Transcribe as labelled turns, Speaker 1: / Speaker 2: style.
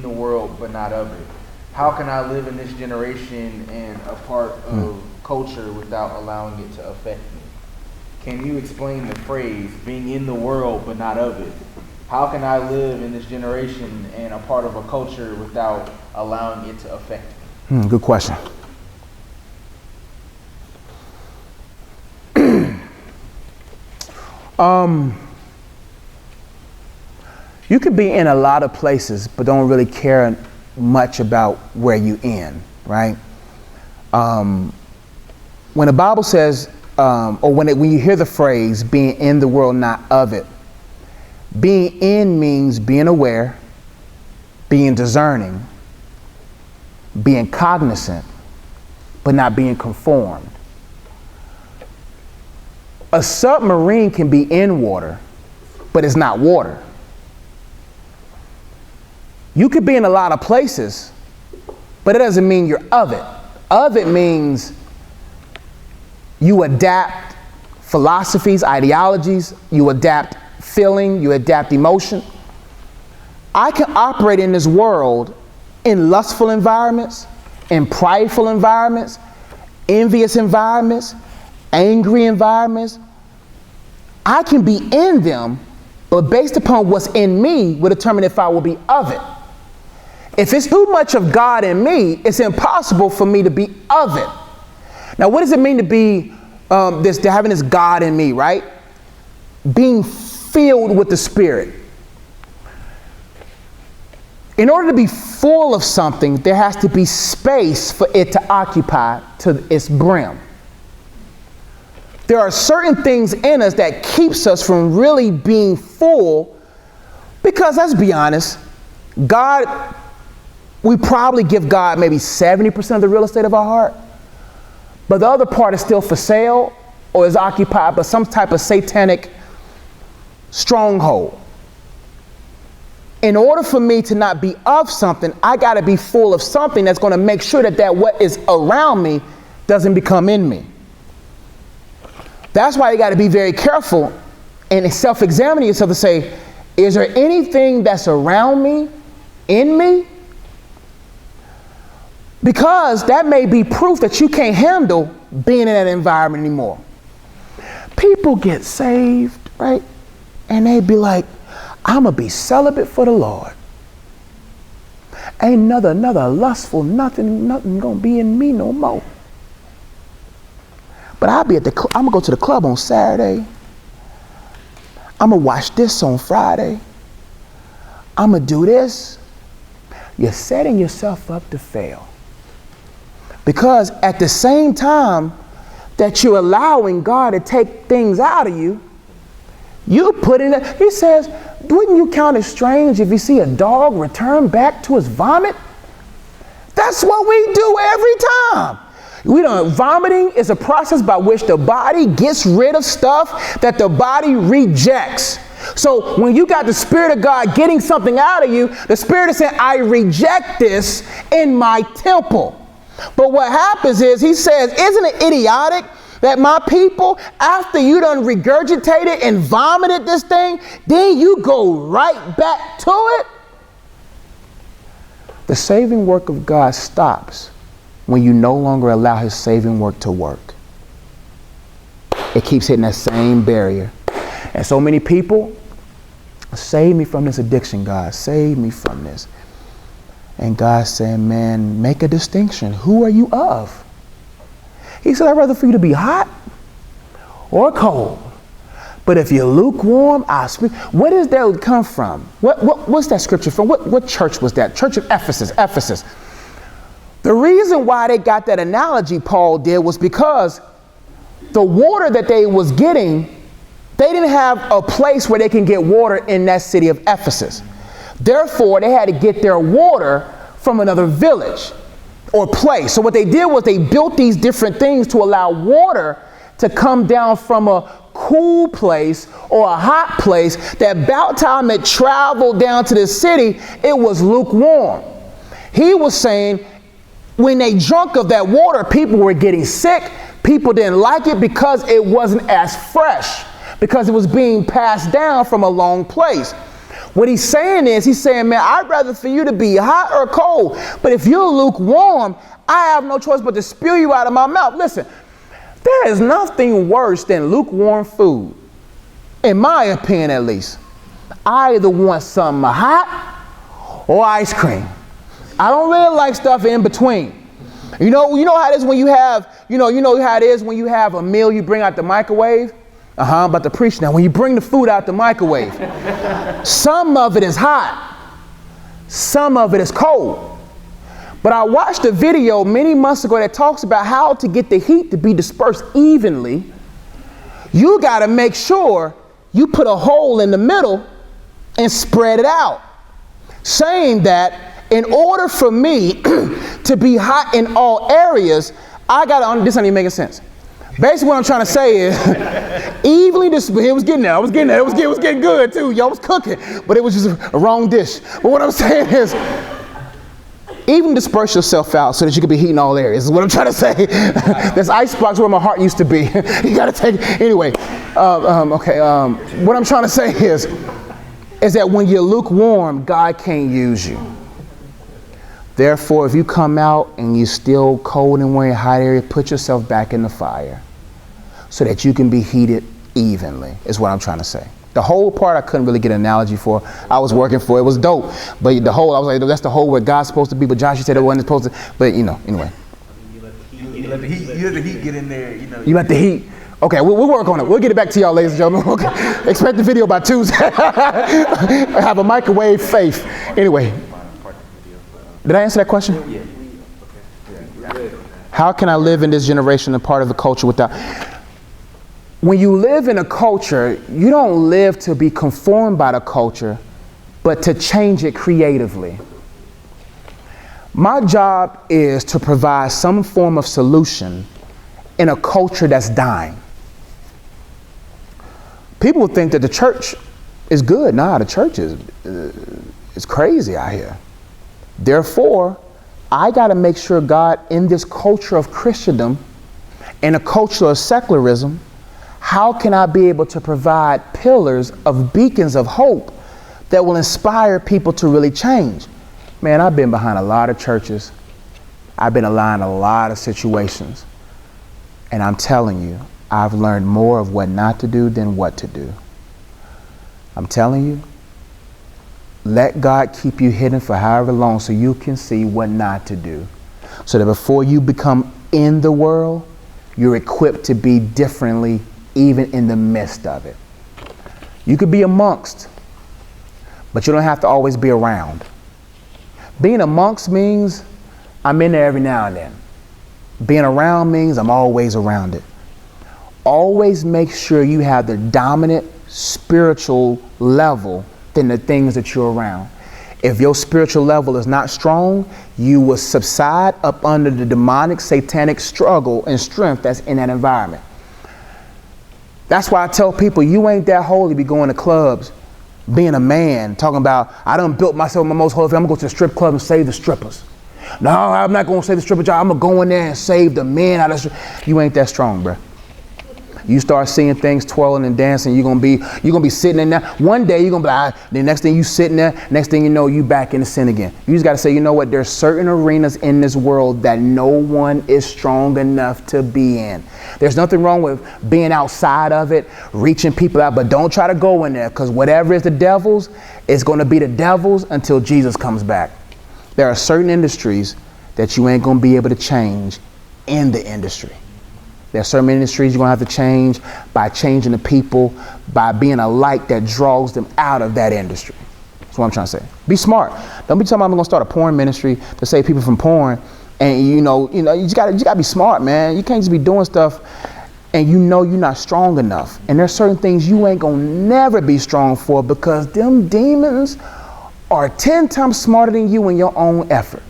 Speaker 1: the world but not of it. How can I live in this generation and a part of culture without allowing it to affect me? Can you explain the phrase, being in the world but not of it? How can I live in this generation and a part of a culture without allowing it to affect me?
Speaker 2: Good question. You could be in a lot of places, but don't really care much about where you in, right? When the Bible says, or when you hear the phrase, being in the world, not of it, being in means being aware, being discerning, being cognizant, but not being conformed. A submarine can be in water, but it's not water. You could be in a lot of places, but it doesn't mean you're of it. Of it means you adapt philosophies, ideologies, you adapt feeling, you adapt emotion. I can operate in this world in lustful environments, in prideful environments, envious environments, angry environments. I can be in them, but based upon what's in me will determine if I will be of it. If it's too much of God in me, it's impossible for me to be of it. Now, what does it mean to be having this God in me, right? Being filled with the Spirit. In order to be full of something, there has to be space for it to occupy to its brim. There are certain things in us that keeps us from really being full because, let's be honest, we probably give God maybe 70% of the real estate of our heart, but the other part is still for sale or is occupied by some type of satanic stronghold. In order for me to not be of something, I got to be full of something that's going to make sure that what is around me doesn't become in me. That's why you got to be very careful and self-examine yourself to say, is there anything that's around me, in me? Because that may be proof that you can't handle being in that environment anymore. People get saved, right? And they be like, I'm going to be celibate for the Lord. Ain't another lustful, nothing going to be in me no more. But I'm going to go to the club on Saturday. I'm going to watch this on Friday. I'm going to do this. You're setting yourself up to fail. Because at the same time that you're allowing God to take things out of you, you put in it. He says, wouldn't you count it strange if you see a dog return back to his vomit? That's what we do every time. Vomiting is a process by which the body gets rid of stuff that the body rejects. So when you got the Spirit of God getting something out of you, the Spirit is saying, I reject this in my temple. But what happens is, he says, isn't it idiotic that my people, after you done regurgitated and vomited this thing, then you go right back to it? The saving work of God stops when you no longer allow his saving work to work. It keeps hitting that same barrier. And so many people, save me from this addiction, God. Save me from this. And God's saying, man, make a distinction. Who are you of? He said, I'd rather for you to be hot or cold. But if you're lukewarm, I'll speak. Where does that come from? What's that scripture from? What church was that? Church of Ephesus. Ephesus. The reason why they got that analogy, Paul did, was because the water that they was getting, they didn't have a place where they can get water in that city of Ephesus. Therefore, they had to get their water from another village or place. So what they did was they built these different things to allow water to come down from a cool place or a hot place that about time it traveled down to the city, it was lukewarm. He was saying when they drank of that water, people were getting sick. People didn't like it because it wasn't as fresh, because it was being passed down from a long place. What he's saying is, he's saying, man, I'd rather for you to be hot or cold. But if you're lukewarm, I have no choice but to spew you out of my mouth. Listen, there is nothing worse than lukewarm food, in my opinion at least. I either want something hot or ice cream. I don't really like stuff in between. You know how it is when you have, you know how it is when you have a meal you bring out the microwave? I'm about to preach now. When you bring the food out the microwave, some of it is hot, some of it is cold. But I watched a video many months ago that talks about how to get the heat to be dispersed evenly. You got to make sure you put a hole in the middle and spread it out. Saying that in order for me to be hot in all areas, I got to, this ain't even making sense. Basically what I'm trying to say is, evenly dispersed, it was getting there, it was getting good too, y'all was cooking, but it was just a wrong dish. But what I'm saying is, even disperse yourself out so that you can be heating all areas, is what I'm trying to say. This icebox where my heart used to be. You got to take it. Anyway, what I'm trying to say is that when you're lukewarm, God can't use you. Therefore, if you come out and you're still cold and wearing a hot area, put yourself back in the fire so that you can be heated evenly, is what I'm trying to say. The whole part I couldn't really get an analogy for. I was working for it. It was dope. But the whole, I was like, that's the whole where God's supposed to be. But Josh, you said it wasn't supposed to. But, anyway.
Speaker 1: You let the heat get in there,
Speaker 2: You let the heat. Okay, we'll work on it. We'll get it back to y'all, ladies and gentlemen. Okay. Expect the video by Tuesday. I have a microwave faith. Anyway. Did I answer that question? Yeah. How can I live in this generation and part of the culture without... When you live in a culture, you don't live to be conformed by the culture, but to change it creatively. My job is to provide some form of solution in a culture that's dying. People think that the church is good. Nah, the church is crazy out here. Therefore, I got to make sure God, in this culture of Christendom, in a culture of secularism, how can I be able to provide pillars of beacons of hope that will inspire people to really change? Man, I've been behind a lot of churches. I've been aligned a lot of situations. And I'm telling you, I've learned more of what not to do than what to do. I'm telling you, let God keep you hidden for however long so you can see what not to do. So that before you become in the world, you're equipped to be differently even in the midst of it. You could be amongst, but you don't have to always be around. Being amongst means I'm in there every now and then. Being around means I'm always around it. Always make sure you have the dominant spiritual level than the things that you're around. If your spiritual level is not strong, you will subside up under the demonic, satanic struggle and strength that's in that environment. That's why I tell people, you ain't that holy to be going to clubs, being a man, talking about, I done built myself my most holy faith. I'm going to go to the strip club and save the strippers. No, I'm not going to save the stripper job. I'm going to go in there and save the men out of the You ain't that strong, bro. You start seeing things twirling and dancing, you're gonna be sitting in there. One day you're gonna be like, the next thing you sitting there, next thing you know, you back in the sin again. You just gotta say, you know what, there's certain arenas in this world that no one is strong enough to be in. There's nothing wrong with being outside of it, reaching people out, but don't try to go in there, because whatever is the devil's, it's gonna be the devil's until Jesus comes back. There are certain industries that you ain't gonna be able to change in the industry. There are certain industries you're going to have to change by changing the people, by being a light that draws them out of that industry. That's what I'm trying to say. Be smart. Don't be talking about I'm going to start a porn ministry to save people from porn. And you just got to be smart, man. You can't just be doing stuff and you know you're not strong enough. And there's certain things you ain't going to never be strong for because them demons are 10 times smarter than you in your own effort.